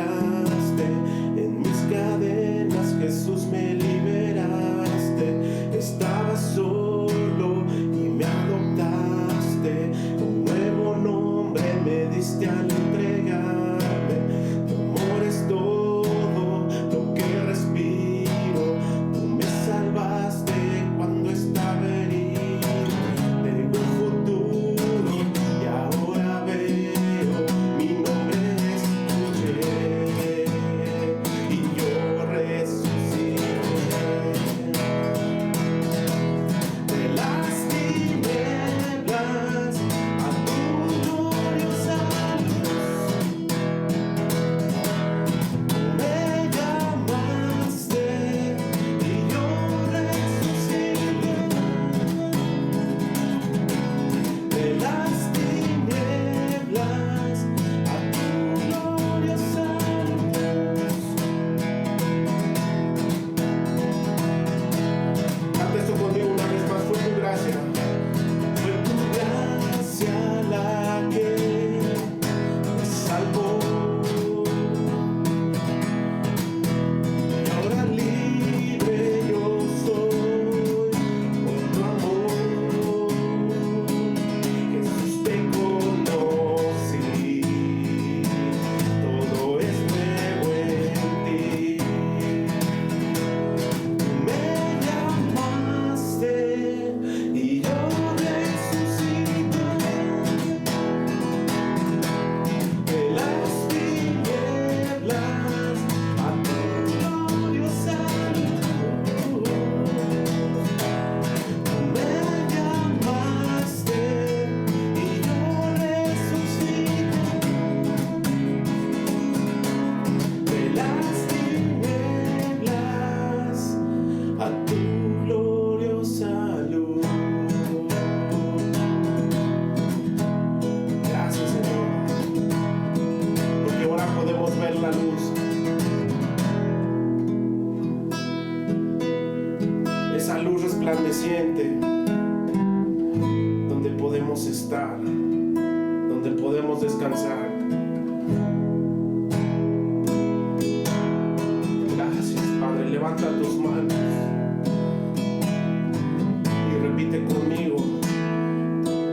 liberaste, en mis cadenas Jesús me liberaste. Estaba solo y me adoptaste, un nuevo nombre me diste al entregarme. Tu amor es todo lo que respiro, tú me salvaste cuando estaba herido. Tengo un futuro y ahora veo, mi nombre escuché y yo resucité. De las tinieblas a tu gloriosa luz, me llamaste y yo resucité. De las tinieblas a tu gloriosa luz. Canta esto conmigo una vez más. Fue tu gracia la que me salvó. Y ahora libre yo soy por tu amor. Jesús, te conocí, todo es nuevo en ti. Tú me llamaste y yo resucité. De las tinieblas a tu gloriosa luz, tú me llamaste y yo resucité. De las tinieblas a tu gloriosa luz. Gracias, Señor, porque ahora podemos ver la luz. Esa luz resplandeciente donde podemos estar, donde podemos descansar. Gracias, Padre. Levanta tus manos y repite conmigo: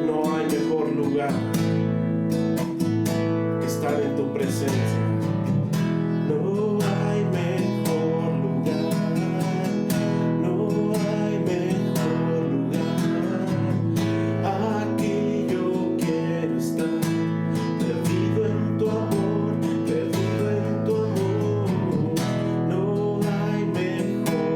no hay mejor lugar que estar en tu presencia. No hay mejor lugar, no hay mejor lugar. Aquí yo quiero estar, perdido en tu amor, perdido en tu amor. No hay mejor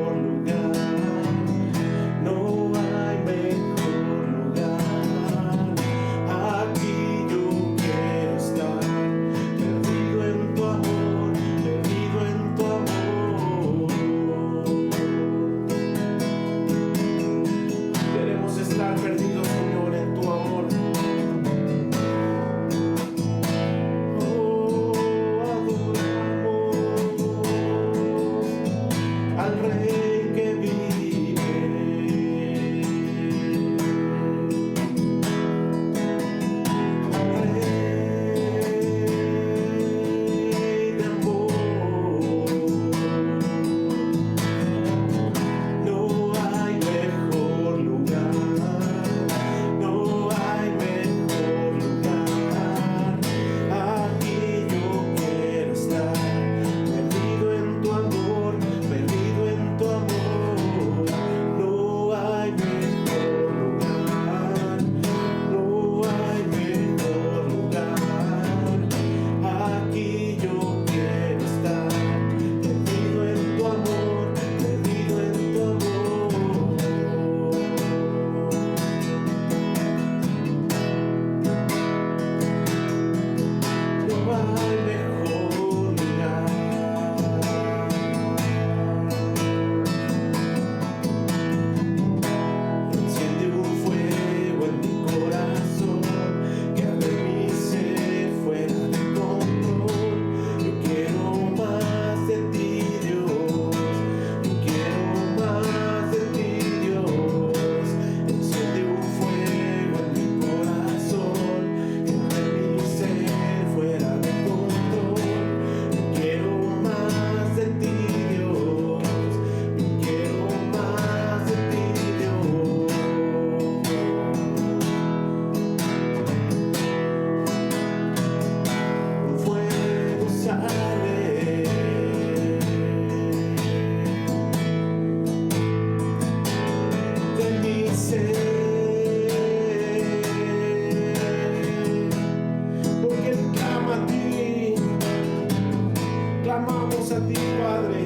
a ti, Padre.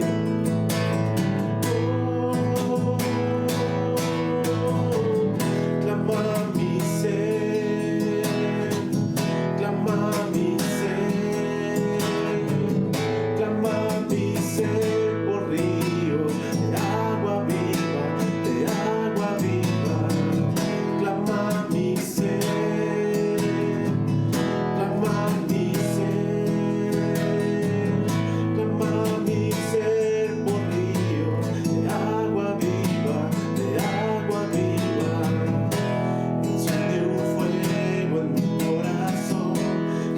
Clama mi ser, clama mi ser, clama mi ser por ríos de agua viva, clama mi ser, clama mi ser, clama mi ser por ríos de agua viva, enciende un fuego en mi corazón,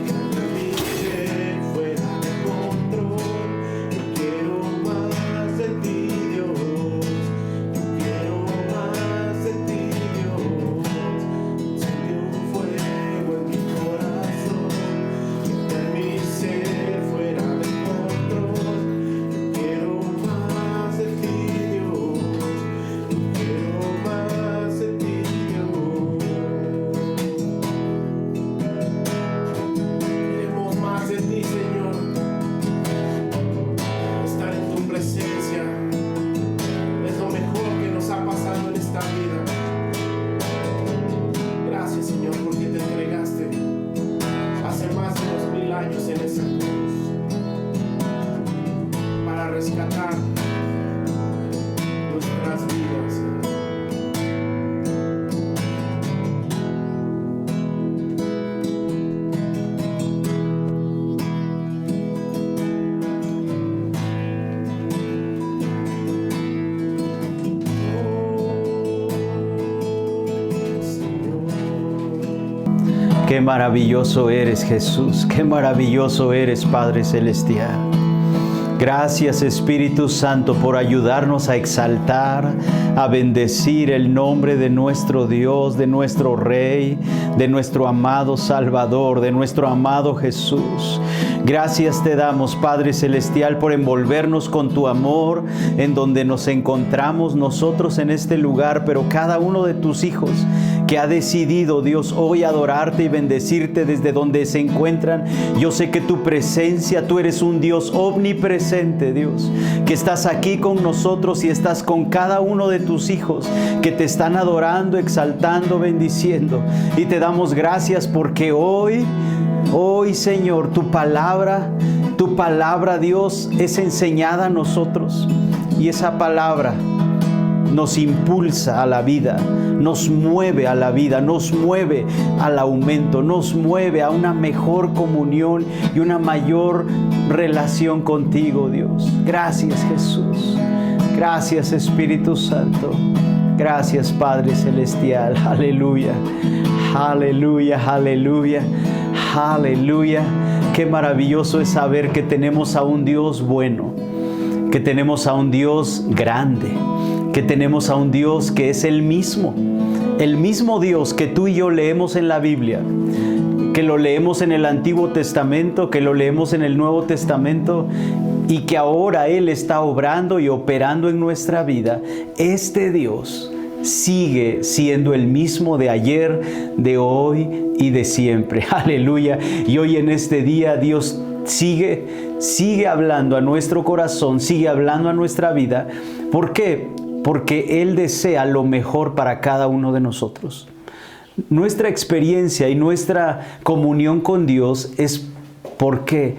que haga mi ser fuera de control. Yo quiero más de ti, Dios, yo quiero más de ti, Dios. Enciende un fuego en mi corazón, que haga mi ser fuera de control. Yo quiero más de ti, Dios, yo quiero más de ti, Dios. Queremos más de ti, Señor. Estar en tu presencia es lo mejor que nos ha pasado en esta vida. Gracias, Señor, porque te entregaste hace más de 2000 años en esa cruz para rescatar nuestras vidas. Qué maravilloso eres, Jesús. Qué maravilloso eres, Padre Celestial. Gracias, Espíritu Santo, por ayudarnos a exaltar, a bendecir el nombre de nuestro Dios, de nuestro Rey, de nuestro amado Salvador, de nuestro amado Jesús. Gracias te damos, Padre Celestial, por envolvernos con tu amor, en donde nos encontramos nosotros en este lugar, pero cada uno de tus hijos que ha decidido, Dios, hoy adorarte y bendecirte desde donde se encuentran. Yo sé que tu presencia, tú eres un Dios omnipresente, Dios, que estás aquí con nosotros y estás con cada uno de tus hijos que te están adorando, exaltando, bendiciendo. Y te damos gracias porque hoy, Señor, tu palabra, Dios, es enseñada a nosotros. Y esa palabra nos impulsa a la vida, nos mueve a la vida, nos mueve al aumento, nos mueve a una mejor comunión y una mayor relación contigo, Dios. Gracias, Jesús. Gracias, Espíritu Santo. Gracias, Padre Celestial. Aleluya. Aleluya, aleluya, aleluya. Qué maravilloso es saber que tenemos a un Dios bueno, que tenemos a un Dios grande, que tenemos a un Dios que es el mismo Dios que tú y yo leemos en la Biblia, que lo leemos en el Antiguo Testamento, que lo leemos en el Nuevo Testamento, y que ahora Él está obrando y operando en nuestra vida. Este Dios sigue siendo el mismo de ayer, de hoy y de siempre. Aleluya. Y hoy en este día Dios sigue hablando a nuestro corazón, sigue hablando a nuestra vida. ¿Por qué? Porque Él desea lo mejor para cada uno de nosotros. Nuestra experiencia y nuestra comunión con Dios es porque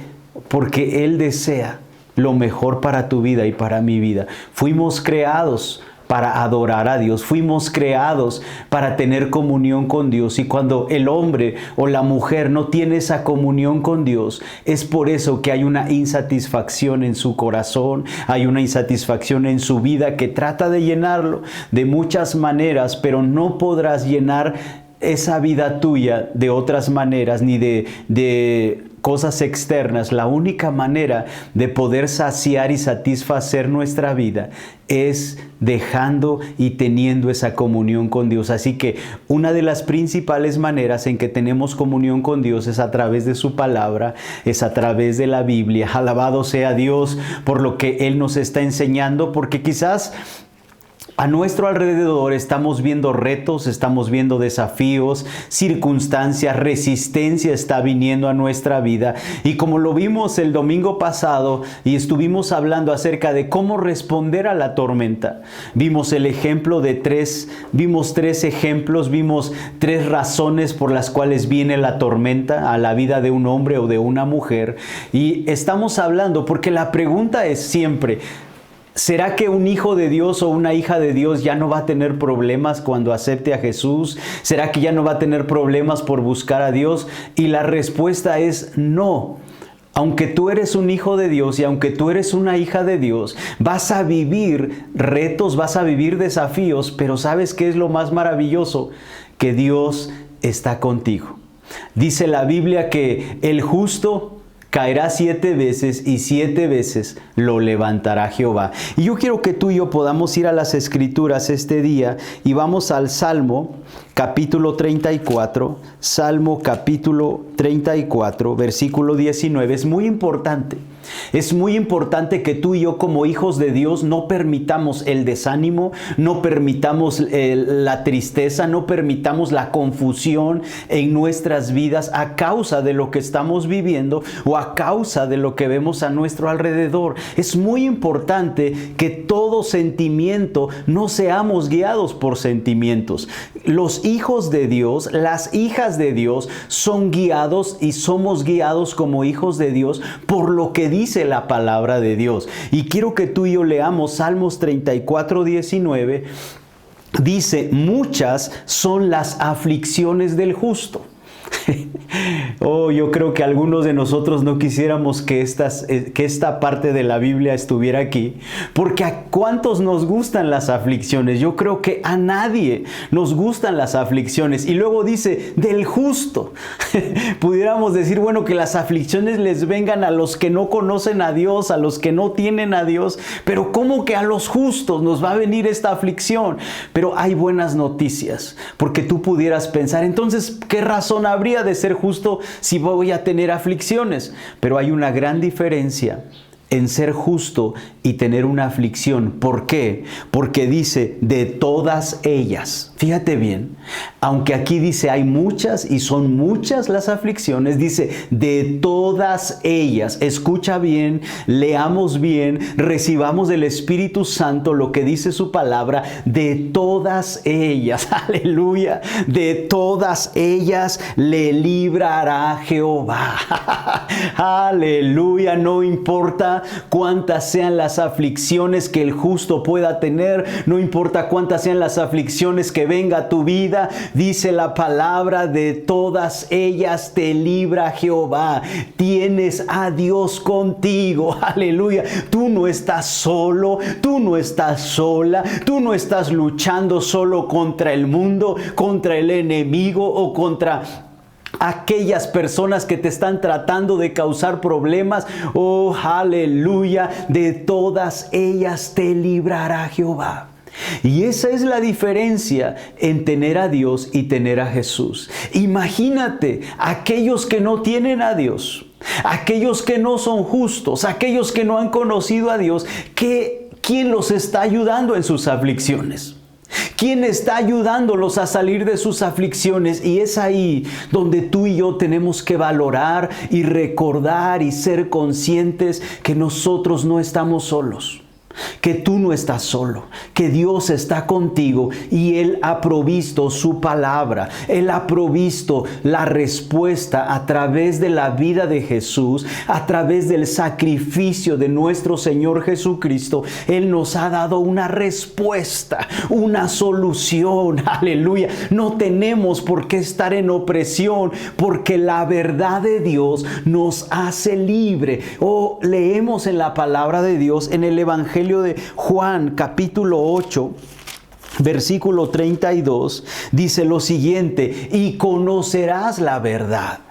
Él desea lo mejor para tu vida y para mi vida. Fuimos creados para adorar a Dios. Fuimos creados para tener comunión con Dios. Y cuando el hombre o la mujer no tiene esa comunión con Dios, es por eso que hay una insatisfacción en su corazón, hay una insatisfacción en su vida que trata de llenarlo de muchas maneras, pero no podrás llenar esa vida tuya de otras maneras, ni de cosas externas. La única manera de poder saciar y satisfacer nuestra vida es dejando y teniendo esa comunión con Dios. Así que una de las principales maneras en que tenemos comunión con Dios es a través de su palabra, es a través de la Biblia. Alabado sea Dios por lo que Él nos está enseñando, porque quizás A nuestro alrededor estamos viendo retos, estamos viendo desafíos, circunstancias, resistencia está viniendo a nuestra vida. Y como lo vimos el domingo pasado y estuvimos hablando acerca de cómo responder a la tormenta, vimos el ejemplo de vimos tres ejemplos, vimos tres razones por las cuales viene la tormenta a la vida de un hombre o de una mujer. Y estamos hablando porque la pregunta es siempre, ¿será que un hijo de Dios o una hija de Dios ya no va a tener problemas cuando acepte a Jesús? ¿Será que ya no va a tener problemas por buscar a Dios? Y la respuesta es no. Aunque tú eres un hijo de Dios y aunque tú eres una hija de Dios, vas a vivir retos, vas a vivir desafíos, pero ¿sabes qué es lo más maravilloso? Que Dios está contigo. Dice la Biblia que el justo caerá 7 veces y 7 veces lo levantará Jehová. Y yo quiero que tú y yo podamos ir a las Escrituras este día y vamos al Salmo capítulo 34, Salmo capítulo 34, versículo 19. Es muy importante. Es muy importante que tú y yo como hijos de Dios no permitamos el desánimo, no permitamos la tristeza, no permitamos la confusión en nuestras vidas a causa de lo que estamos viviendo o a causa de lo que vemos a nuestro alrededor. Es muy importante que todo sentimiento no seamos guiados por sentimientos. Los hijos de Dios, las hijas de Dios son guiados y somos guiados como hijos de Dios por lo que dice la palabra de Dios. Y quiero que tú y yo leamos Salmos 34, 19. Dice, muchas son las aflicciones del justo. Oh, yo creo que algunos de nosotros no quisiéramos que esta parte de la Biblia estuviera aquí, porque ¿a cuántos nos gustan las aflicciones? Yo creo que a nadie nos gustan las aflicciones. Y luego dice, del justo. Pudiéramos decir, bueno, que las aflicciones les vengan a los que no conocen a Dios, a los que no tienen a Dios, pero ¿cómo que a los justos nos va a venir esta aflicción? Pero hay buenas noticias, porque tú pudieras pensar, entonces, ¿qué razón habría de ser justo si voy a tener aflicciones? Pero hay una gran diferencia en ser justo y tener una aflicción. ¿Por qué? Porque dice, de todas ellas. Fíjate bien, aunque aquí dice hay muchas y son muchas las aflicciones, dice de todas ellas. Escucha bien, leamos bien, recibamos del Espíritu Santo lo que dice su palabra, de todas ellas. Aleluya, de todas ellas le librará Jehová. Aleluya, no importa cuántas sean las aflicciones que el justo pueda tener, no importa cuántas sean las aflicciones que venga a tu vida, dice la palabra, de todas ellas te libra Jehová. Tienes a Dios contigo. Aleluya. Tú no estás solo, tú no estás sola, tú no estás luchando solo contra el mundo, contra el enemigo o contra aquellas personas que te están tratando de causar problemas. Oh, aleluya, de todas ellas te librará Jehová. Y esa es la diferencia en tener a Dios y tener a Jesús. Imagínate aquellos que no tienen a Dios, aquellos que no son justos, aquellos que no han conocido a Dios, ¿quién los está ayudando en sus aflicciones? ¿Quién está ayudándolos a salir de sus aflicciones? Y es ahí donde tú y yo tenemos que valorar y recordar y ser conscientes que nosotros no estamos solos. Que tú no estás solo, que Dios está contigo y Él ha provisto su palabra. Él ha provisto la respuesta a través de la vida de Jesús, a través del sacrificio de nuestro Señor Jesucristo. Él nos ha dado una respuesta, una solución. Aleluya. No tenemos por qué estar en opresión, porque la verdad de Dios nos hace libre. Leemos en la palabra de Dios en el Evangelio de Juan capítulo 8 versículo 32, dice lo siguiente: y conocerás la verdad.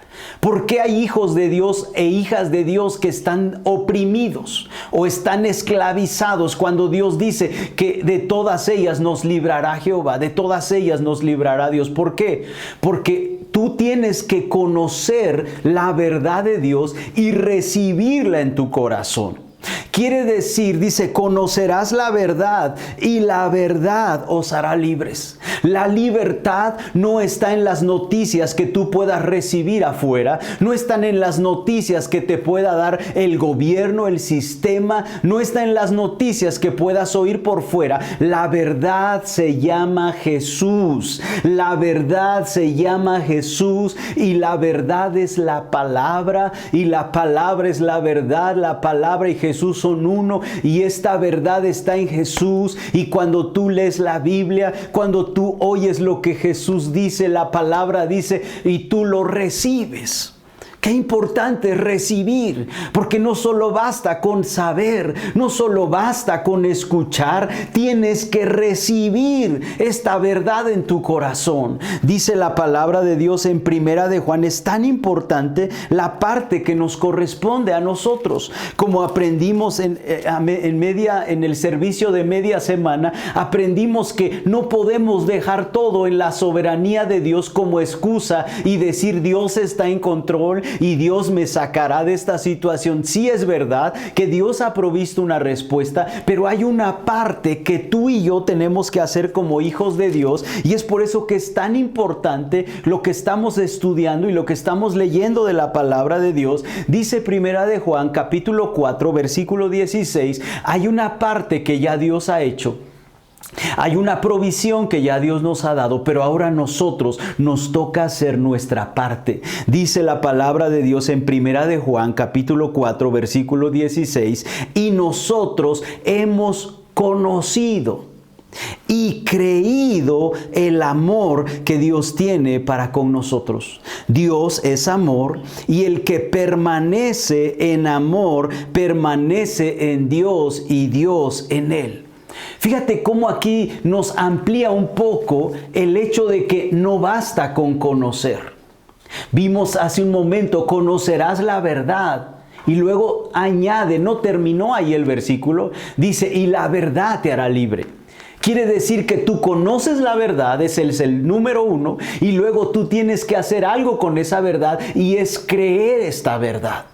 ¿Por qué hay hijos de Dios e hijas de Dios que están oprimidos o están esclavizados cuando Dios dice que de todas ellas nos librará Jehová, de todas ellas nos librará Dios? ¿Por qué? Porque tú tienes que conocer la verdad de Dios y recibirla en tu corazón. Quiere decir, dice, conocerás la verdad y la verdad os hará libres. La libertad no está en las noticias que tú puedas recibir afuera, no están en las noticias que te pueda dar el gobierno, el sistema, no está en las noticias que puedas oír por fuera. La verdad se llama Jesús. La verdad se llama Jesús y la verdad es la palabra y la palabra es la verdad. La palabra y Jesús son uno y esta verdad está en Jesús. Y cuando tú lees la Biblia, cuando tú oyes lo que Jesús dice, la palabra dice y tú lo recibes. Qué importante es recibir, porque no solo basta con saber, no solo basta con escuchar, tienes que recibir esta verdad en tu corazón. Dice la palabra de Dios en Primera de Juan, es tan importante la parte que nos corresponde a nosotros. Como aprendimos en el servicio de media semana, aprendimos que no podemos dejar todo en la soberanía de Dios como excusa y decir Dios está en control y Dios me sacará de esta situación. Sí es verdad que Dios ha provisto una respuesta, pero hay una parte que tú y yo tenemos que hacer como hijos de Dios y es por eso que es tan importante lo que estamos estudiando y lo que estamos leyendo de la palabra de Dios. Dice Primera de Juan capítulo 4 versículo 16, hay una parte que ya Dios ha hecho. Hay una provisión que ya Dios nos ha dado, pero ahora a nosotros nos toca hacer nuestra parte. Dice la palabra de Dios en Primera de Juan, capítulo 4, versículo 16, y nosotros hemos conocido y creído el amor que Dios tiene para con nosotros. Dios es amor y el que permanece en amor permanece en Dios y Dios en él. Fíjate cómo aquí nos amplía un poco el hecho de que no basta con conocer. Vimos hace un momento, conocerás la verdad. Y luego añade, no terminó ahí el versículo, dice, y la verdad te hará libre. Quiere decir que tú conoces la verdad, ese es el número uno, y luego tú tienes que hacer algo con esa verdad y es creer esta verdad.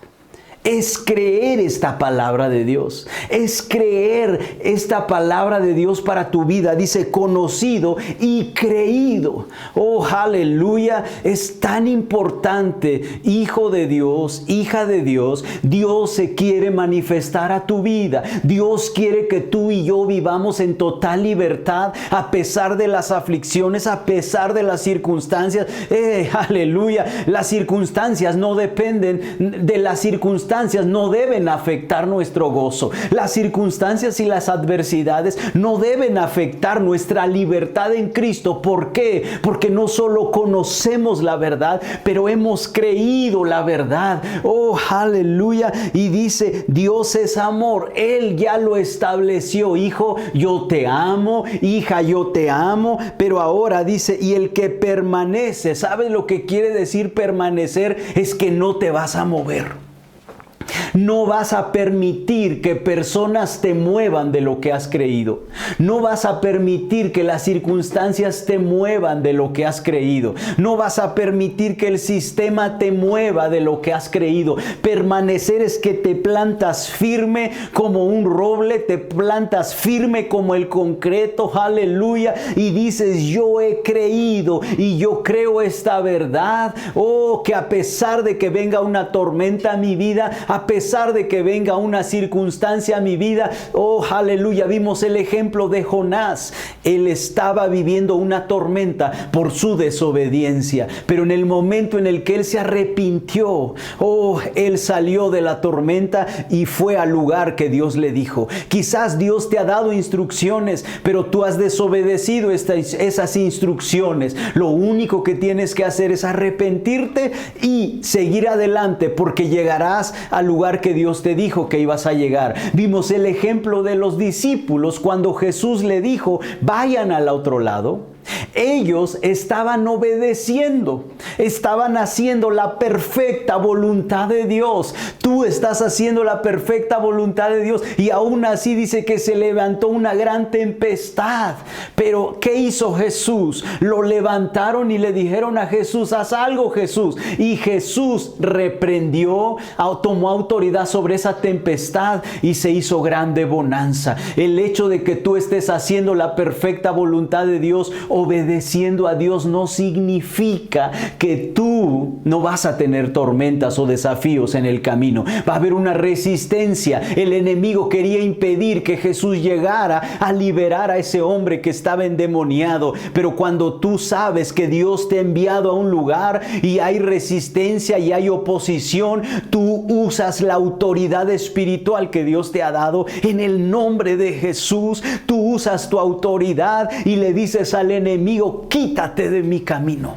Es creer esta palabra de Dios. Es creer esta palabra de Dios para tu vida. Dice conocido y creído. Oh, aleluya. Es tan importante, hijo de Dios, hija de Dios. Dios se quiere manifestar a tu vida. Dios quiere que tú y yo vivamos en total libertad a pesar de las aflicciones, a pesar de las circunstancias. Aleluya. Las circunstancias no dependen de las circunstancias. No deben afectar nuestro gozo. Las circunstancias y las adversidades no deben afectar nuestra libertad en Cristo. ¿Por qué? Porque no solo conocemos la verdad, pero hemos creído la verdad. Oh, aleluya. Y dice, Dios es amor. Él ya lo estableció. Hijo, yo te amo. Hija, yo te amo. Pero ahora dice, y el que permanece, ¿sabes lo que quiere decir permanecer? Es que no te vas a mover. No vas a permitir que personas te muevan de lo que has creído. No vas a permitir que las circunstancias te muevan de lo que has creído. No vas a permitir que el sistema te mueva de lo que has creído. Permanecer es que te plantas firme como un roble, te plantas firme como el concreto, aleluya, y dices, yo he creído y yo creo esta verdad. Oh, que a pesar de que venga una tormenta a mi vida, a pesar de que venga una circunstancia a mi vida, oh, aleluya, vimos el ejemplo de Jonás. Él estaba viviendo una tormenta por su desobediencia, pero en el momento en el que él se arrepintió, oh, él salió de la tormenta y fue al lugar que Dios le dijo. Quizás Dios te ha dado instrucciones, pero tú has desobedecido esas instrucciones. Lo único que tienes que hacer es arrepentirte y seguir adelante, porque llegarás al lugar que Dios te dijo que ibas a llegar. Vimos el ejemplo de los discípulos cuando Jesús le dijo, vayan al otro lado. Ellos estaban obedeciendo, estaban haciendo la perfecta voluntad de Dios. Tú estás haciendo la perfecta voluntad de Dios y aún así dice que se levantó una gran tempestad. Pero ¿qué hizo Jesús? Lo levantaron y le dijeron a Jesús: haz algo, Jesús. Y Jesús reprendió, tomó autoridad sobre esa tempestad y se hizo grande bonanza. El hecho de que tú estés haciendo la perfecta voluntad de Dios, obedeciendo a Dios, no significa que tú no vas a tener tormentas o desafíos en el camino. Va a haber una resistencia. El enemigo quería impedir que Jesús llegara a liberar a ese hombre que estaba endemoniado. Pero cuando tú sabes que Dios te ha enviado a un lugar y hay resistencia y hay oposición, tú usas la autoridad espiritual que Dios te ha dado en el nombre de Jesús. Tú usas tu autoridad y le dices al enemigo: quítate de mi camino.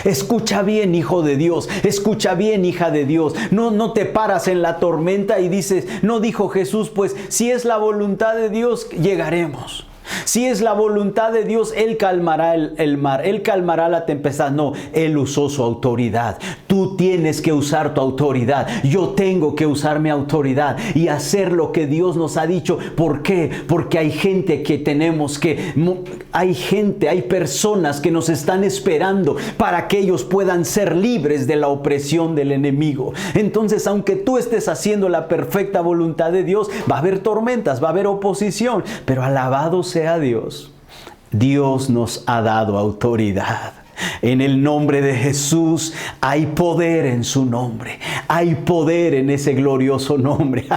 Escucha bien, hijo de Dios. Escucha bien, hija de Dios. No te paras en la tormenta y dices: no dijo Jesús, pues si es la voluntad de Dios, llegaremos. Si es la voluntad de Dios, Él calmará el mar, Él calmará la tempestad. No, Él usó su autoridad. Tú tienes que usar tu autoridad. Yo tengo que usar mi autoridad y hacer lo que Dios nos ha dicho. ¿Por qué? Porque hay gente que hay personas que nos están esperando para que ellos puedan ser libres de la opresión del enemigo. Entonces, aunque tú estés haciendo la perfecta voluntad de Dios, va a haber tormentas, va a haber oposición, pero alabado sea Dios. Dios nos ha dado autoridad. En el nombre de Jesús hay poder en su nombre. Hay poder en ese glorioso nombre.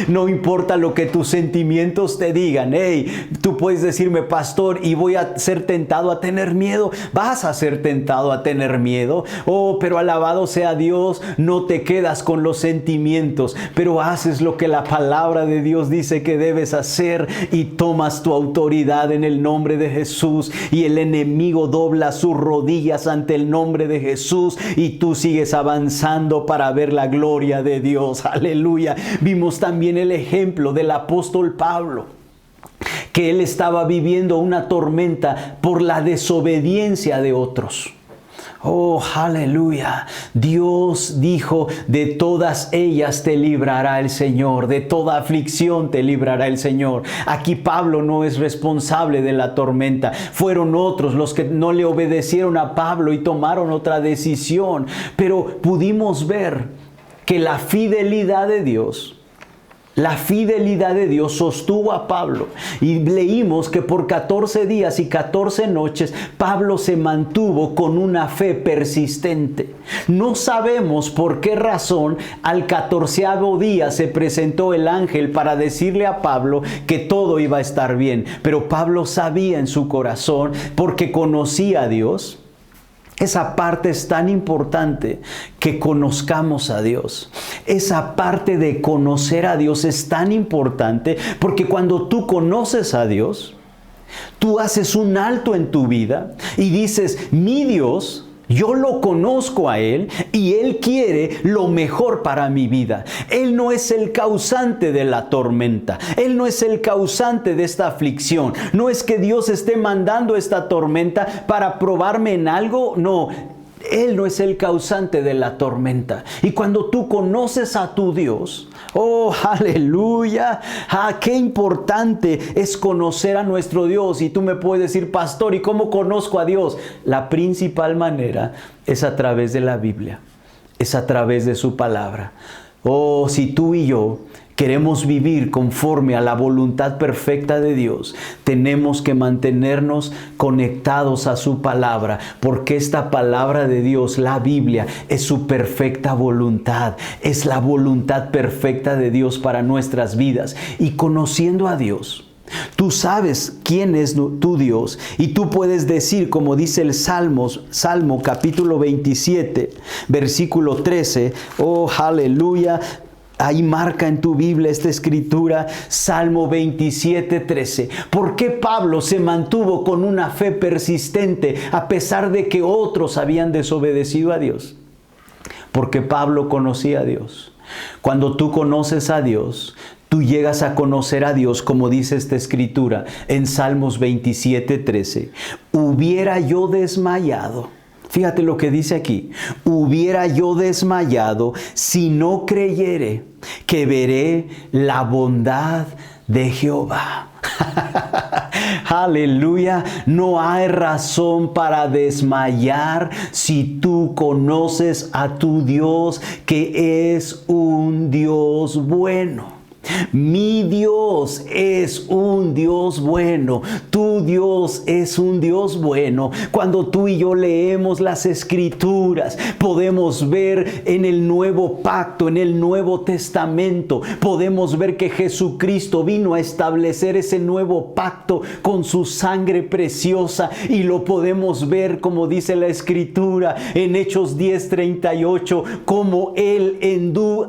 No importa lo que tus sentimientos te digan. Hey, tú puedes decirme: pastor, y voy a ser tentado a tener miedo. Vas a ser tentado a tener miedo. Oh, pero alabado sea Dios, no te quedas con los sentimientos, pero haces lo que la palabra de Dios dice que debes hacer y tomas tu autoridad en el nombre de Jesús, y el enemigo dobla sus rodillas ante el nombre de Jesús y tú sigues avanzando para ver la gloria de Dios. Aleluya. Vimos también el ejemplo del apóstol Pablo, que él estaba viviendo una tormenta por la desobediencia de otros. Oh, aleluya. Dios dijo: de todas ellas te librará el Señor, de toda aflicción te librará el Señor. Aquí Pablo no es responsable de la tormenta. Fueron otros los que no le obedecieron a Pablo y tomaron otra decisión. Pero pudimos ver que la fidelidad de Dios sostuvo a Pablo. Y leímos que por 14 días y 14 noches Pablo se mantuvo con una fe persistente. No sabemos por qué razón al 14º día se presentó el ángel para decirle a Pablo que todo iba a estar bien. Pero Pablo sabía en su corazón, porque conocía a Dios. Esa parte es tan importante, que conozcamos a Dios. Esa parte de conocer a Dios es tan importante, porque cuando tú conoces a Dios, tú haces un alto en tu vida y dices: mi Dios, yo lo conozco a Él y Él quiere lo mejor para mi vida. Él no es el causante de la tormenta. Él no es el causante de esta aflicción. No es que Dios esté mandando esta tormenta para probarme en algo. No, Él no es el causante de la tormenta. Y cuando tú conoces a tu Dios, oh, aleluya, qué importante es conocer a nuestro Dios. Y tú me puedes decir: pastor, ¿y cómo conozco a Dios? La principal manera es a través de la Biblia, es a través de su palabra. Oh, si tú y yo queremos vivir conforme a la voluntad perfecta de Dios, tenemos que mantenernos conectados a su palabra, porque esta palabra de Dios, la Biblia, es su perfecta voluntad. Es la voluntad perfecta de Dios para nuestras vidas. Y conociendo a Dios, tú sabes quién es tu Dios, y tú puedes decir, como dice el Salmo capítulo 27, versículo 13, oh, aleluya. Ahí marca en tu Biblia esta escritura, Salmo 27, 13. ¿Por qué Pablo se mantuvo con una fe persistente a pesar de que otros habían desobedecido a Dios? Porque Pablo conocía a Dios. Cuando tú conoces a Dios, tú llegas a conocer a Dios, como dice esta escritura en Salmos 27:13. Hubiera yo desmayado. Fíjate lo que dice aquí. Hubiera yo desmayado si no creyere que veré la bondad de Jehová. Aleluya. No hay razón para desmayar si tú conoces a tu Dios, que es un Dios bueno. Mi Dios es un Dios bueno. Tu Dios es un Dios bueno. Cuando tú y yo leemos las Escrituras, podemos ver en el Nuevo Pacto, en el Nuevo Testamento, podemos ver que Jesucristo vino a establecer ese nuevo pacto con su sangre preciosa, y lo podemos ver, como dice la Escritura en Hechos 10:38, como Él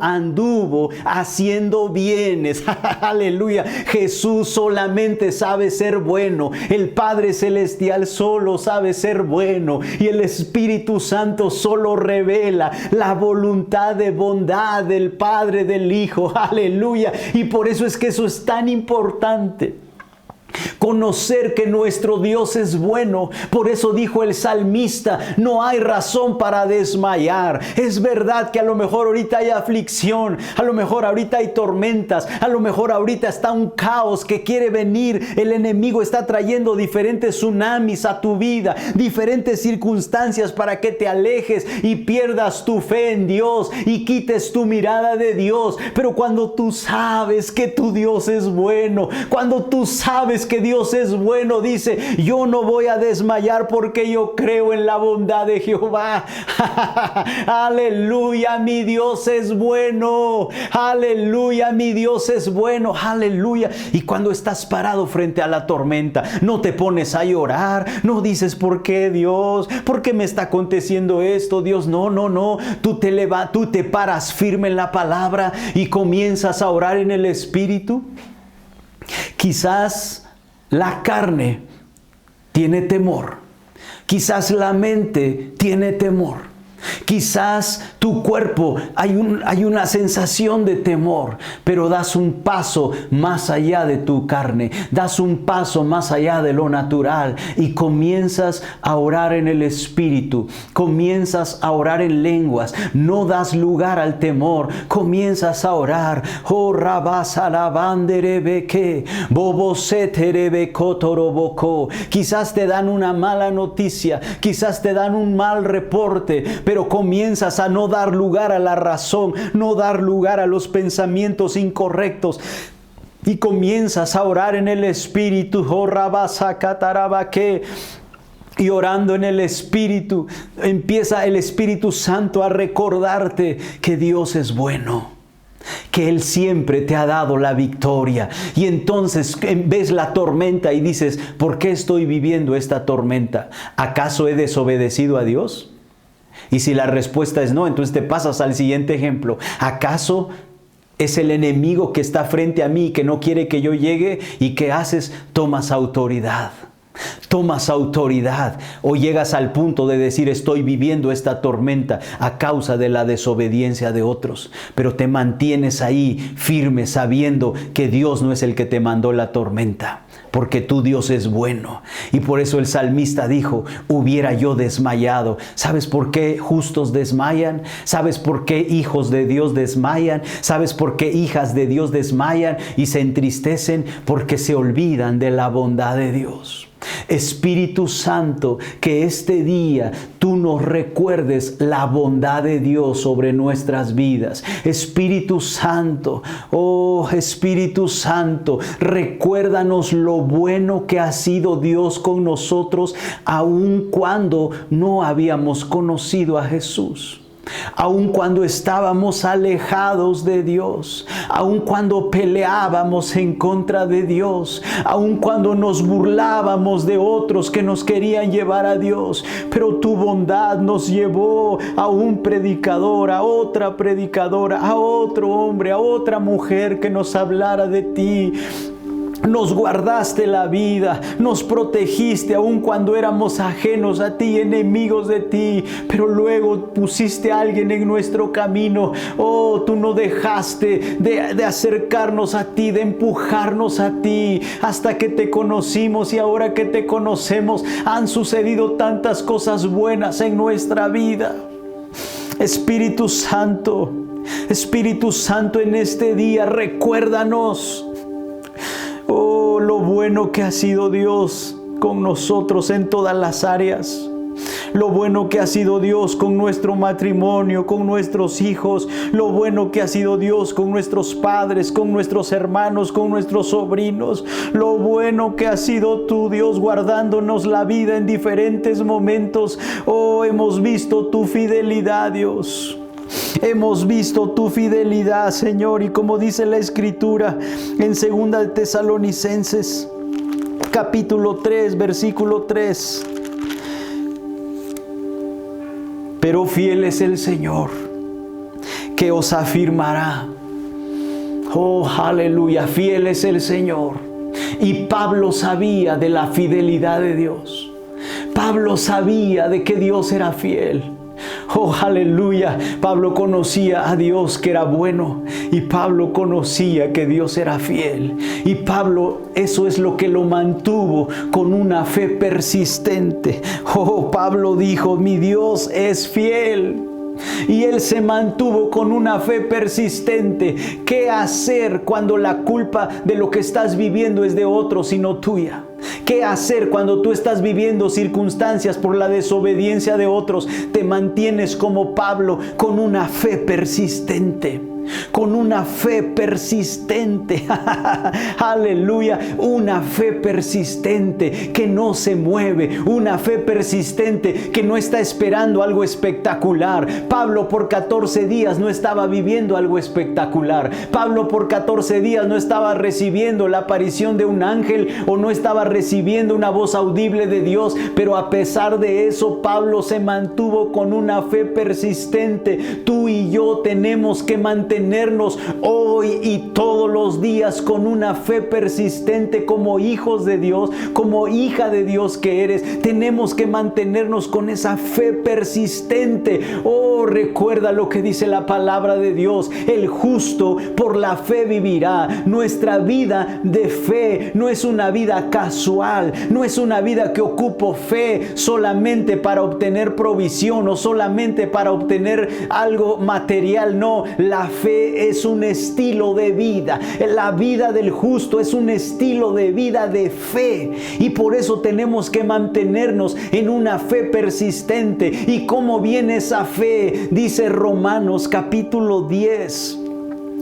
anduvo haciendo bien. Aleluya. Jesús solamente sabe ser bueno. El Padre Celestial solo sabe ser bueno. Y el Espíritu Santo solo revela la voluntad de bondad del Padre, del Hijo. Aleluya. Y por eso es que eso es tan importante. Conocer que nuestro Dios es bueno. Por eso dijo el salmista: no hay razón para desmayar. Es verdad que a lo mejor ahorita hay aflicción, a lo mejor ahorita hay tormentas, a lo mejor ahorita está un caos que quiere venir. El enemigo está trayendo diferentes tsunamis a tu vida, diferentes circunstancias para que te alejes y pierdas tu fe en Dios y quites tu mirada de Dios. Pero cuando tú sabes que tu Dios es bueno, cuando tú sabes que Dios es bueno, dice: yo no voy a desmayar porque yo creo en la bondad de Jehová. Aleluya, mi Dios es bueno. Aleluya, mi Dios es bueno. Aleluya. Y cuando estás parado frente a la tormenta, no te pones a llorar, no dices: ¿por qué, Dios? ¿Por qué me está aconteciendo esto, Dios? No. Tú te paras firme en la palabra y comienzas a orar en el Espíritu. Quizás la carne tiene temor. Quizás la mente tiene temor. Quizás tu cuerpo hay una sensación de temor, pero das un paso más allá de tu carne, das un paso más allá de lo natural y comienzas a orar en el Espíritu, comienzas a orar en lenguas, no das lugar al temor, comienzas a orar. Oh, quizás te dan una mala noticia, quizás te dan un mal reporte, pero comienzas a no dar lugar a la razón, no dar lugar a los pensamientos incorrectos, y comienzas a orar en el Espíritu. Y orando en el Espíritu, empieza el Espíritu Santo a recordarte que Dios es bueno, que Él siempre te ha dado la victoria. Y entonces ves la tormenta y dices: ¿por qué estoy viviendo esta tormenta? ¿Acaso he desobedecido a Dios? Y si la respuesta es no, entonces te pasas al siguiente ejemplo. ¿Acaso es el enemigo que está frente a mí y que no quiere que yo llegue? ¿Y qué haces? Tomas autoridad. Tomas autoridad, o llegas al punto de decir: estoy viviendo esta tormenta a causa de la desobediencia de otros, pero te mantienes ahí firme sabiendo que Dios no es el que te mandó la tormenta, porque tu Dios es bueno. Y por eso el salmista dijo: hubiera yo desmayado. ¿Sabes por qué justos desmayan? ¿Sabes por qué hijos de Dios desmayan? ¿Sabes por qué hijas de Dios desmayan y se entristecen? Porque se olvidan de la bondad de Dios. Espíritu Santo, que este día tú nos recuerdes la bondad de Dios sobre nuestras vidas. Espíritu Santo, oh Espíritu Santo, recuérdanos lo bueno que ha sido Dios con nosotros, aun cuando no habíamos conocido a Jesús. Aun cuando estábamos alejados de Dios, aun cuando peleábamos en contra de Dios, aun cuando nos burlábamos de otros que nos querían llevar a Dios, pero tu bondad nos llevó a un predicador, a otra predicadora, a otro hombre, a otra mujer que nos hablara de ti. Nos guardaste la vida, nos protegiste aun cuando éramos ajenos a ti, enemigos de ti, pero luego pusiste a alguien en nuestro camino. Oh, tú no dejaste de acercarnos a ti, de empujarnos a ti, hasta que te conocimos, y ahora que te conocemos han sucedido tantas cosas buenas en nuestra vida. Espíritu Santo, en este día recuérdanos, oh, lo bueno que ha sido Dios con nosotros en todas las áreas. Lo bueno que ha sido Dios con nuestro matrimonio, con nuestros hijos. Lo bueno que ha sido Dios con nuestros padres, con nuestros hermanos, con nuestros sobrinos. Lo bueno que ha sido tú, Dios, guardándonos la vida en diferentes momentos. Oh, hemos visto tu fidelidad, Dios. Hemos visto tu fidelidad, Señor, y como dice la Escritura en 2 de Tesalonicenses, capítulo 3, versículo 3. Pero fiel es el Señor, que os afirmará. Oh, aleluya, fiel es el Señor. Y Pablo sabía de la fidelidad de Dios. Pablo sabía de que Dios era fiel. Oh, aleluya. Pablo conocía a Dios que era bueno, y Pablo conocía que Dios era fiel. Y Pablo, eso es lo que lo mantuvo con una fe persistente. Oh, Pablo dijo: mi Dios es fiel. Y él se mantuvo con una fe persistente. ¿Qué hacer cuando la culpa de lo que estás viviendo es de otro, sino tuya? ¿Qué hacer cuando tú estás viviendo circunstancias por la desobediencia de otros? Te mantienes como Pablo con una fe persistente. Con una fe persistente. Aleluya. Una fe persistente que no se mueve. Una fe persistente que no está esperando algo espectacular. Pablo por 14 días no estaba viviendo algo espectacular. Pablo por 14 días no estaba recibiendo la aparición de un ángel, o no estaba recibiendo una voz audible de Dios. Pero a pesar de eso, Pablo se mantuvo con una fe persistente. Tú y yo tenemos que mantenernos hoy y todos los días con una fe persistente como hijos de Dios, como hija de Dios que eres. Tenemos que mantenernos con esa fe persistente. Oh, recuerda lo que dice la palabra de Dios: el justo por la fe vivirá. Nuestra vida de fe no es una vida casual, no es una vida que ocupo fe solamente para obtener provisión o solamente para obtener algo material. No, la fe es un estilo de vida. La vida del justo es un estilo de vida de fe, y por eso tenemos que mantenernos en una fe persistente. ¿Y cómo viene esa fe? Dice Romanos capítulo 10,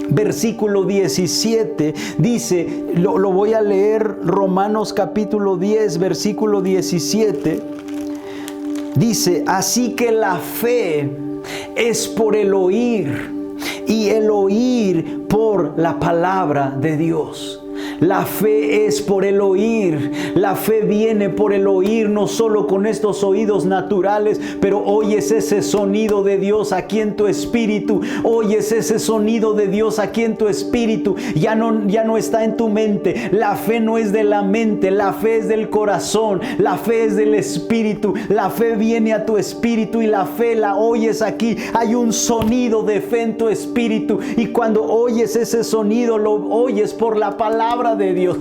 versículo 17. Dice, lo voy a leer, Romanos capítulo 10, versículo 17. Dice: así que la fe es por el oír, y el oír por la palabra de Dios. La fe es por el oír. La fe viene por el oír, no solo con estos oídos naturales, pero oyes ese sonido de Dios aquí en tu espíritu. Oyes ese sonido de Dios aquí en tu espíritu. Ya no está en tu mente. La fe no es de la mente, la fe es del corazón. La fe es del espíritu. La fe viene a tu espíritu y la fe la oyes aquí. Hay un sonido de fe en tu espíritu, y cuando oyes ese sonido, lo oyes por la palabra de Dios.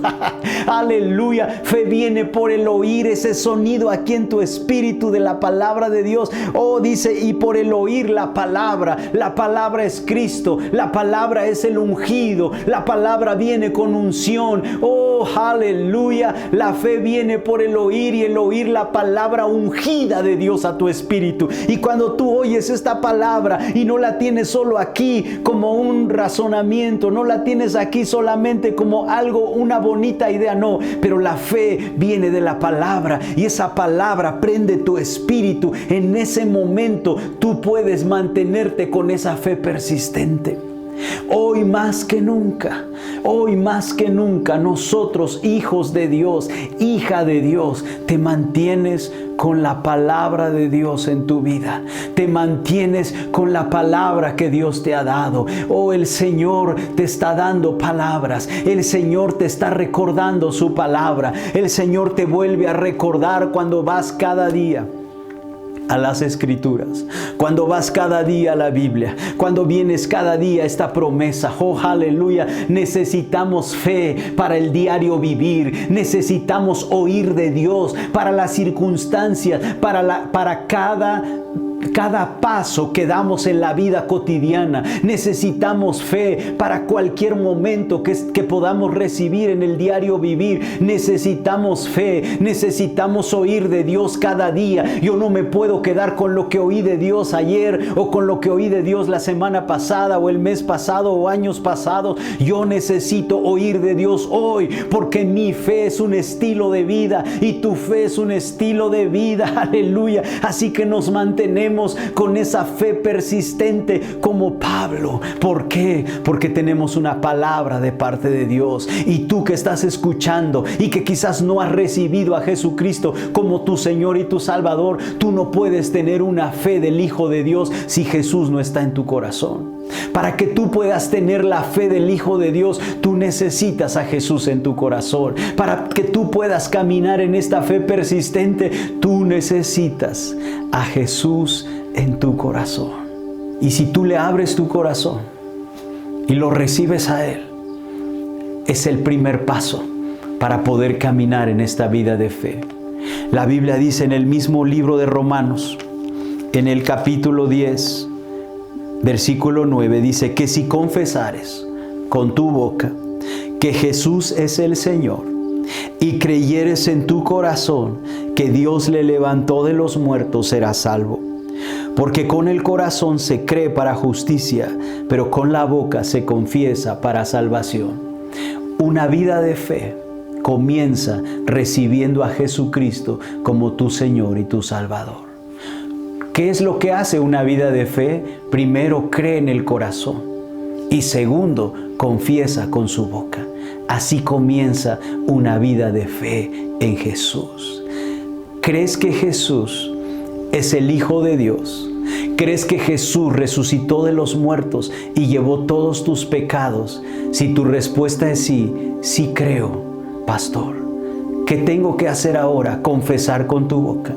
Aleluya. Fe viene por el oír, ese sonido aquí en tu espíritu de la palabra de Dios. Oh, dice: y por el oír la palabra. La palabra es Cristo. La palabra es el ungido. La palabra viene con unción. Oh, aleluya. La fe viene por el oír, y el oír la palabra ungida de Dios a tu espíritu. Y cuando tú oyes esta palabra y no la tienes solo aquí como un razonamiento, no la tienes aquí solamente como algo, una bonita idea, no, pero la fe viene de la palabra, y esa palabra prende tu espíritu. En ese momento tú puedes mantenerte con esa fe persistente. Hoy más que nunca, nosotros, hijos de Dios, hija de Dios, te mantienes con la palabra de Dios en tu vida. Te mantienes con la palabra que Dios te ha dado. Oh, el Señor te está dando palabras. El Señor te está recordando su palabra. El Señor te vuelve a recordar cuando vas cada día a las Escrituras, cuando vas cada día a la Biblia, cuando vienes cada día a esta promesa. Oh, aleluya. Necesitamos fe para el diario vivir. Necesitamos oír de Dios para las circunstancias, para cada paso que damos en la vida cotidiana. Necesitamos fe para cualquier momento que podamos recibir en el diario vivir. Necesitamos fe, necesitamos oír de Dios cada día. Yo no me puedo quedar con lo que oí de Dios ayer, o con lo que oí de Dios la semana pasada, o el mes pasado, o años pasados. Yo necesito oír de Dios hoy, porque mi fe es un estilo de vida y tu fe es un estilo de vida. Aleluya. Así que nos mantenemos con esa fe persistente como Pablo. ¿Por qué? Porque tenemos una palabra de parte de Dios. Y tú que estás escuchando y que quizás no has recibido a Jesucristo como tu Señor y tu Salvador, tú no puedes tener una fe del Hijo de Dios si Jesús no está en tu corazón. Para que tú puedas tener la fe del Hijo de Dios, tú necesitas a Jesús en tu corazón. Para que tú puedas caminar en esta fe persistente, tú necesitas a Jesús en tu corazón. Y si tú le abres tu corazón y lo recibes a Él, es el primer paso para poder caminar en esta vida de fe. La Biblia dice en el mismo libro de Romanos, en el capítulo 10, versículo 9, dice que si confesares con tu boca que Jesús es el Señor y creyeres en tu corazón que Dios le levantó de los muertos, serás salvo. Porque con el corazón se cree para justicia, pero con la boca se confiesa para salvación. Una vida de fe comienza recibiendo a Jesucristo como tu Señor y tu Salvador. ¿Qué es lo que hace una vida de fe? Primero, cree en el corazón. Y segundo, confiesa con su boca. Así comienza una vida de fe en Jesús. ¿Crees que Jesús es el Hijo de Dios? ¿Crees que Jesús resucitó de los muertos y llevó todos tus pecados? Si tu respuesta es sí, sí creo, pastor. ¿Qué tengo que hacer ahora? Confesar con tu boca,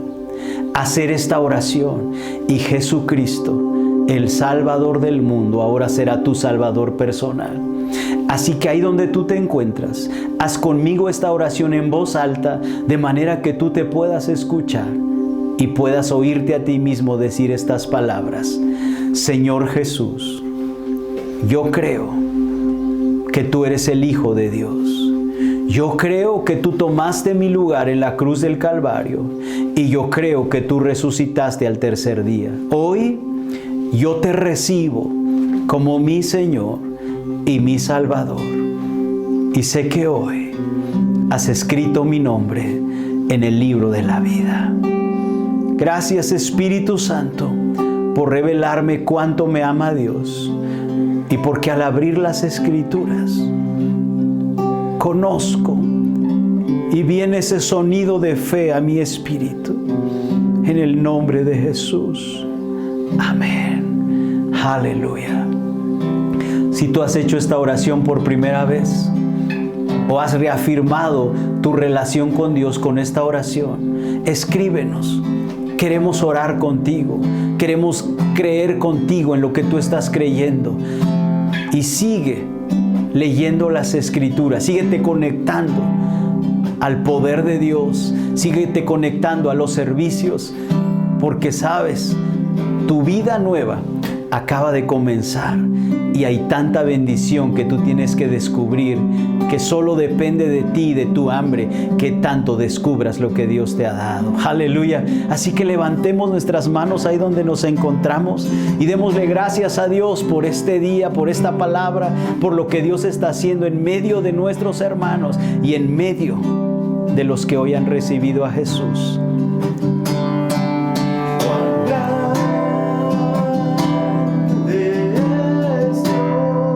hacer esta oración, y Jesucristo, el Salvador del mundo, ahora será tu Salvador personal. Así que ahí donde tú te encuentras, haz conmigo esta oración en voz alta, de manera que tú te puedas escuchar y puedas oírte a ti mismo decir estas palabras. Señor Jesús, yo creo que tú eres el Hijo de Dios. Yo creo que tú tomaste mi lugar en la cruz del Calvario, y yo creo que tú resucitaste al tercer día. Hoy yo te recibo como mi Señor y mi Salvador. Y sé que hoy has escrito mi nombre en el libro de la vida. Gracias, Espíritu Santo, por revelarme cuánto me ama Dios, y porque al abrir las Escrituras conozco y viene ese sonido de fe a mi espíritu. En el nombre de Jesús. Amén. Aleluya. Si tú has hecho esta oración por primera vez, o has reafirmado tu relación con Dios con esta oración, escríbenos. Queremos orar contigo. Queremos creer contigo en lo que tú estás creyendo. Y sigue leyendo las Escrituras. Síguete conectando al poder de Dios. Síguete conectando a los servicios. Porque sabes, tu vida nueva acaba de comenzar. Y hay tanta bendición que tú tienes que descubrir, que solo depende de ti, de tu hambre, que tanto descubras lo que Dios te ha dado. Aleluya. Así que levantemos nuestras manos ahí donde nos encontramos y démosle gracias a Dios por este día, por esta palabra, por lo que Dios está haciendo en medio de nuestros hermanos y en medio de los que hoy han recibido a Jesús. Cuán grande es Dios.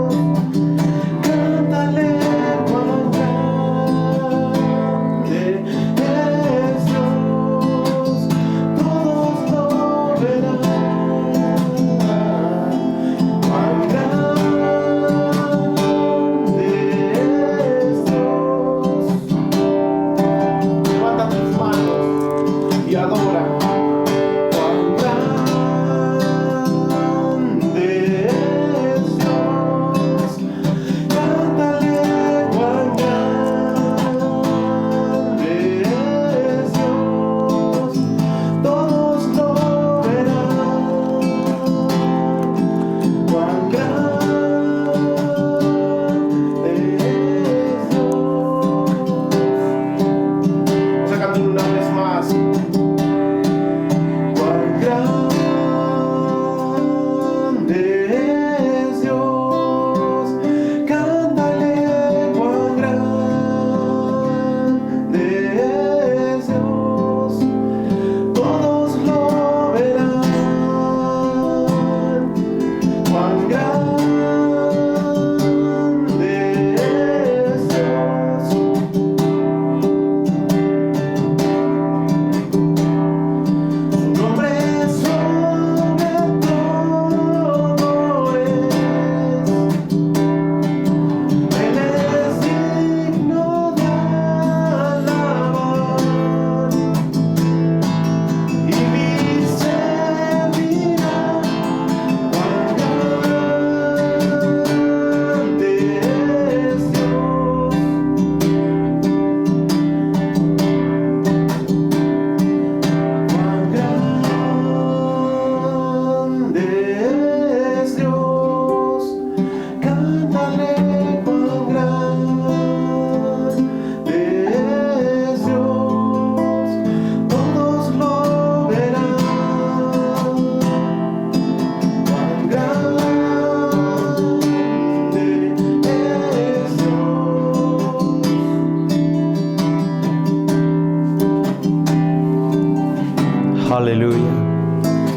Aleluya.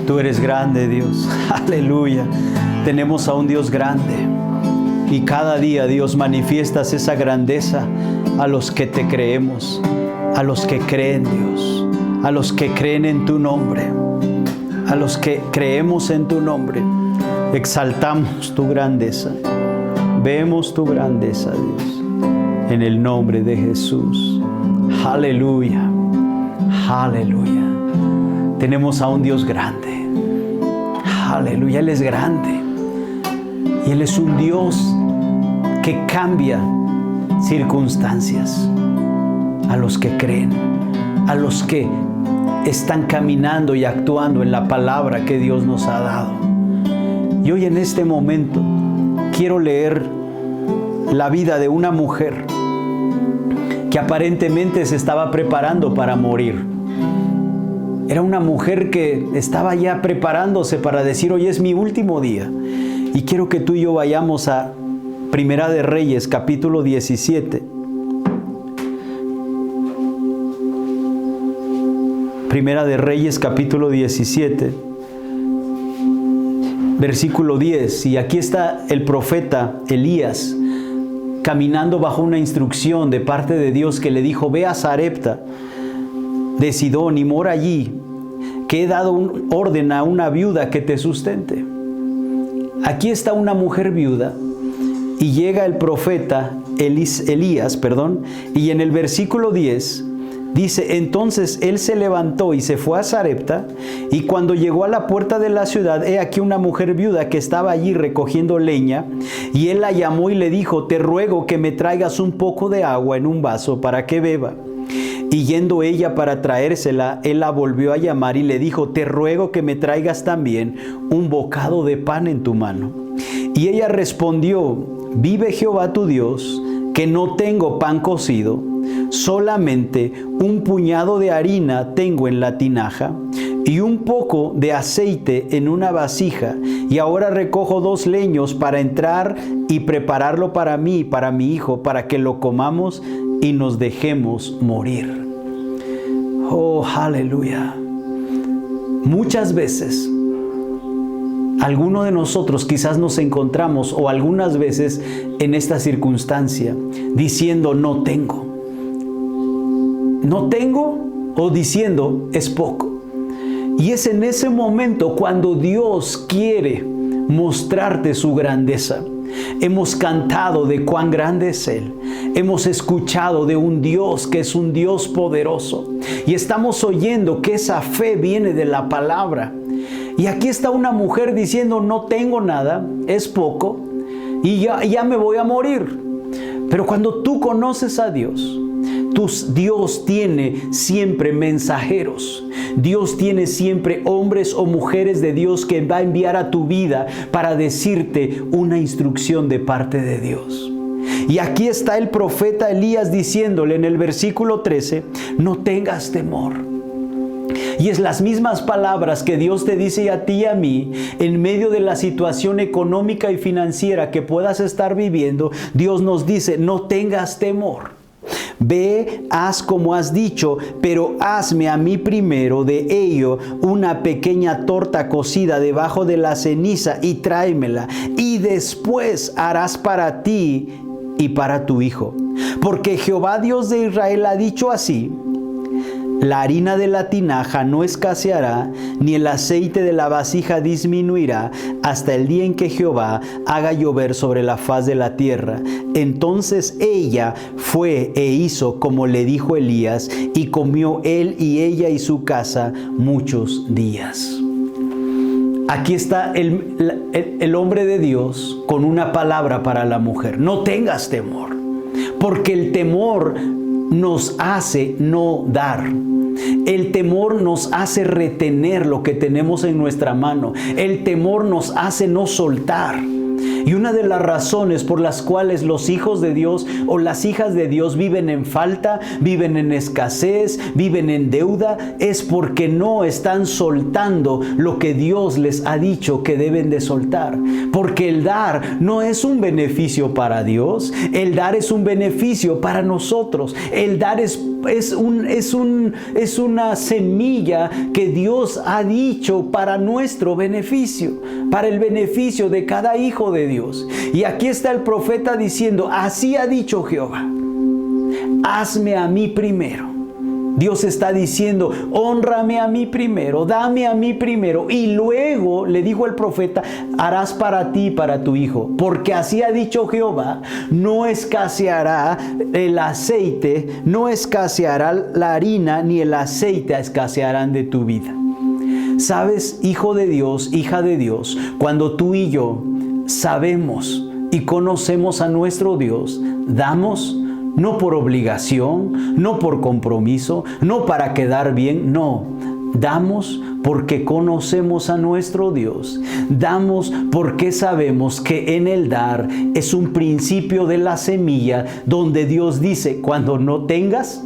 Tú eres grande, Dios. Aleluya. Tenemos a un Dios grande. Y cada día, Dios, manifiestas esa grandeza a los que te creemos, a los que creen, Dios, a los que creen en tu nombre, a los que creemos en tu nombre. Exaltamos tu grandeza. Vemos tu grandeza, Dios, en el nombre de Jesús. Aleluya. Aleluya. Tenemos a un Dios grande. Aleluya. Él es grande. Y Él es un Dios que cambia circunstancias a los que creen, a los que están caminando y actuando en la palabra que Dios nos ha dado. Y hoy en este momento quiero leer la vida de una mujer que aparentemente se estaba preparando para morir. Era una mujer que estaba ya preparándose para decir: hoy es mi último día. Y quiero que tú y yo vayamos a Primera de Reyes, capítulo 17. Primera de Reyes, capítulo 17, versículo 10. Y aquí está el profeta Elías caminando bajo una instrucción de parte de Dios que le dijo: ve a Sarepta de Sidón y mora allí, que he dado un orden a una viuda que te sustente. Aquí está una mujer viuda y llega el profeta Elías, y en el versículo 10 dice: entonces él se levantó y se fue a Sarepta, y cuando llegó a la puerta de la ciudad, he aquí una mujer viuda que estaba allí recogiendo leña, y él la llamó y le dijo: te ruego que me traigas un poco de agua en un vaso para que beba. Y yendo ella para traérsela, él la volvió a llamar y le dijo: te ruego que me traigas también un bocado de pan en tu mano. Y ella respondió: vive Jehová tu Dios, que no tengo pan cocido, solamente un puñado de harina tengo en la tinaja y un poco de aceite en una vasija, y ahora recojo 2 leños para entrar y prepararlo para mí y para mi hijo, para que lo comamos y nos dejemos morir. Oh, aleluya. Muchas veces alguno de nosotros quizás nos encontramos, o algunas veces en esta circunstancia, diciendo: no tengo, o diciendo: es poco. Y es en ese momento cuando Dios quiere mostrarte su grandeza. Hemos cantado de cuán grande es Él. Hemos escuchado de un Dios que es un Dios poderoso. Y estamos oyendo que esa fe viene de la palabra. Y aquí está una mujer diciendo: no tengo nada, es poco, y ya me voy a morir. Pero cuando tú conoces a Dios, Dios tiene siempre mensajeros. Dios tiene siempre hombres o mujeres de Dios que va a enviar a tu vida para decirte una instrucción de parte de Dios. Y aquí está el profeta Elías diciéndole en el versículo 13: no tengas temor. Y es las mismas palabras que Dios te dice a ti y a mí en medio de la situación económica y financiera que puedas estar viviendo. Dios nos dice: no tengas temor. Ve, haz como has dicho, pero hazme a mí primero de ello una pequeña torta cocida debajo de la ceniza y tráemela, y después harás para ti y para tu hijo. Porque Jehová Dios de Israel ha dicho así: la harina de la tinaja no escaseará, ni el aceite de la vasija disminuirá, hasta el día en que Jehová haga llover sobre la faz de la tierra. Entonces ella fue e hizo como le dijo Elías, y comió él y ella y su casa muchos días. Aquí está el hombre de Dios con una palabra para la mujer: no tengas temor, porque el temor nos hace no dar. El temor nos hace retener lo que tenemos en nuestra mano. El temor nos hace no soltar. Y una de las razones por las cuales los hijos de Dios o las hijas de Dios viven en falta, viven en escasez, viven en deuda, es porque no están soltando lo que Dios les ha dicho que deben de soltar. Porque el dar no es un beneficio para Dios, el dar es un beneficio para nosotros. El dar es una semilla que Dios ha dicho para nuestro beneficio, para el beneficio de cada hijo de Dios. Y aquí está el profeta diciendo, así ha dicho Jehová, hazme a mí primero. Dios está diciendo, hónrame a mí primero, dame a mí primero, y luego le dijo el profeta, harás para ti y para tu hijo, porque así ha dicho Jehová, no escaseará el aceite, no escaseará la harina, ni el aceite escasearán de tu vida. ¿Sabes, hijo de Dios, hija de Dios? Cuando tú y yo sabemos y conocemos a nuestro Dios, damos no por obligación, no por compromiso, no para quedar bien, no. Damos porque conocemos a nuestro Dios. Damos porque sabemos que en el dar es un principio de la semilla donde Dios dice, cuando no tengas,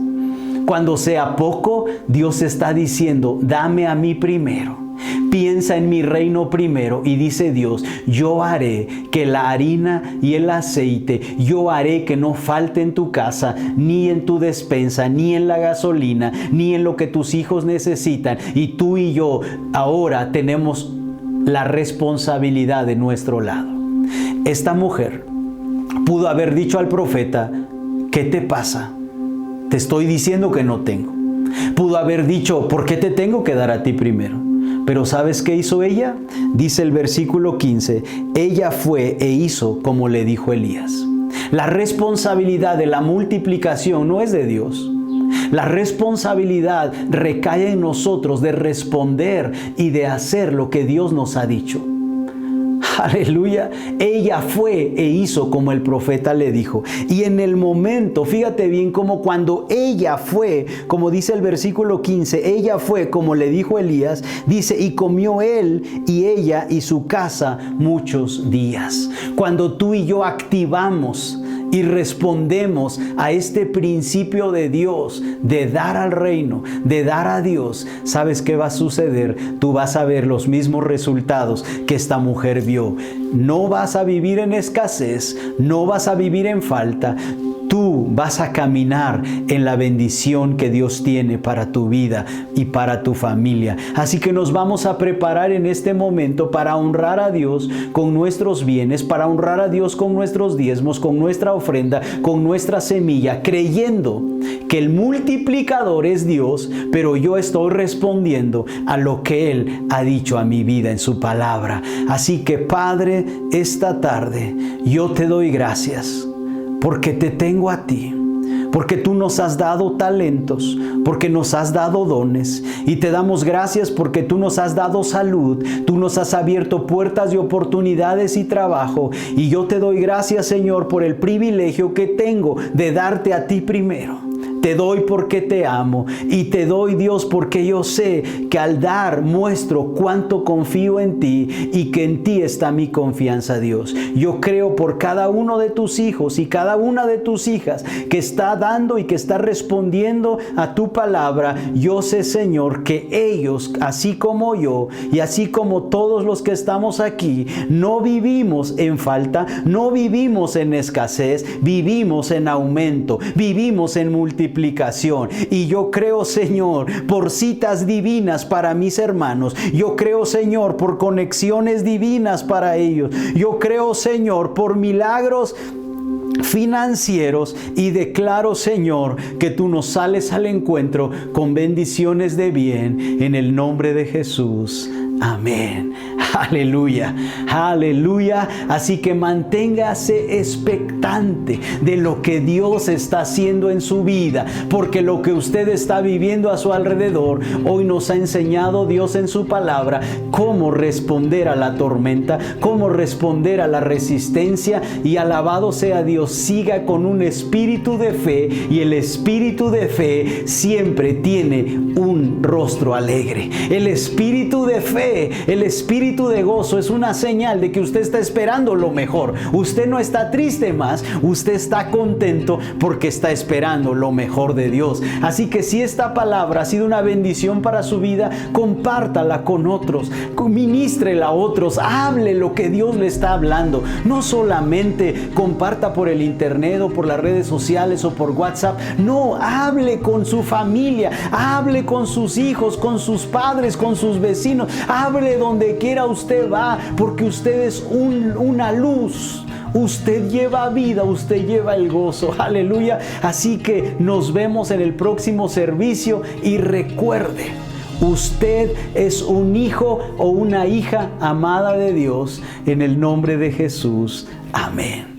cuando sea poco, Dios está diciendo, dame a mí primero. Piensa en mi reino primero, y dice Dios, yo haré que la harina y el aceite, yo haré que no falte en tu casa, ni en tu despensa, ni en la gasolina, ni en lo que tus hijos necesitan. Y tú y yo ahora tenemos la responsabilidad de nuestro lado. Esta mujer pudo haber dicho al profeta, ¿qué te pasa? Te estoy diciendo que no tengo. Pudo haber dicho, ¿por qué te tengo que dar a ti primero? Pero ¿sabes qué hizo ella? Dice el versículo 15, ella fue e hizo como le dijo Elías. La responsabilidad de la multiplicación no es de Dios. La responsabilidad recae en nosotros de responder y de hacer lo que Dios nos ha dicho. Aleluya. Ella fue e hizo como el profeta le dijo. Y en el momento, fíjate bien, como cuando ella fue, como dice el versículo 15, ella fue como le dijo Elías, dice, y comió él y ella y su casa muchos días. Cuando tú y yo activamos y respondemos a este principio de Dios, de dar al reino, de dar a Dios, ¿sabes qué va a suceder? Tú vas a ver los mismos resultados que esta mujer vio. No vas a vivir en escasez, no vas a vivir en falta. Tú vas a caminar en la bendición que Dios tiene para tu vida y para tu familia. Así que nos vamos a preparar en este momento para honrar a Dios con nuestros bienes, para honrar a Dios con nuestros diezmos, con nuestra ofrenda, con nuestra semilla, creyendo que el multiplicador es Dios, pero yo estoy respondiendo a lo que Él ha dicho a mi vida en su palabra. Así que, Padre, esta tarde yo te doy gracias. Porque te tengo a ti, porque tú nos has dado talentos, porque nos has dado dones, y te damos gracias porque tú nos has dado salud, tú nos has abierto puertas de oportunidades y trabajo, y yo te doy gracias, Señor, por el privilegio que tengo de darte a ti primero. Te doy porque te amo, y te doy, Dios, porque yo sé que al dar muestro cuánto confío en ti y que en ti está mi confianza, Dios. Yo creo por cada uno de tus hijos y cada una de tus hijas que está dando y que está respondiendo a tu palabra. Yo sé, Señor, que ellos, así como yo y así como todos los que estamos aquí, no vivimos en falta, no vivimos en escasez, vivimos en aumento, vivimos en multiplicación. Y yo creo, Señor, por citas divinas para mis hermanos. Yo creo, Señor, por conexiones divinas para ellos. Yo creo, Señor, por milagros financieros, y declaro, Señor, que tú nos sales al encuentro con bendiciones de bien en el nombre de Jesús. Amén. Aleluya, aleluya. Así que manténgase expectante de lo que Dios está haciendo en su vida, porque lo que usted está viviendo a su alrededor, hoy nos ha enseñado Dios en su palabra cómo responder a la tormenta, cómo responder a la resistencia, y alabado sea Dios. Siga con un espíritu de fe, y el espíritu de fe siempre tiene un rostro alegre. El espíritu de fe fe, el espíritu de gozo es una señal de que usted está esperando lo mejor. Usted no está triste más, usted está contento porque está esperando lo mejor de Dios. Así que si esta palabra ha sido una bendición para su vida, compártala con otros, ministrela a otros, hable lo que Dios le está hablando. No solamente comparta por el internet o por las redes sociales o por WhatsApp, no, hable con su familia, hable con sus hijos, con sus padres, con sus vecinos, hable donde quiera usted va, porque usted es una luz. Usted lleva vida, usted lleva el gozo. Aleluya. Así que nos vemos en el próximo servicio y recuerde, usted es un hijo o una hija amada de Dios. En el nombre de Jesús. Amén.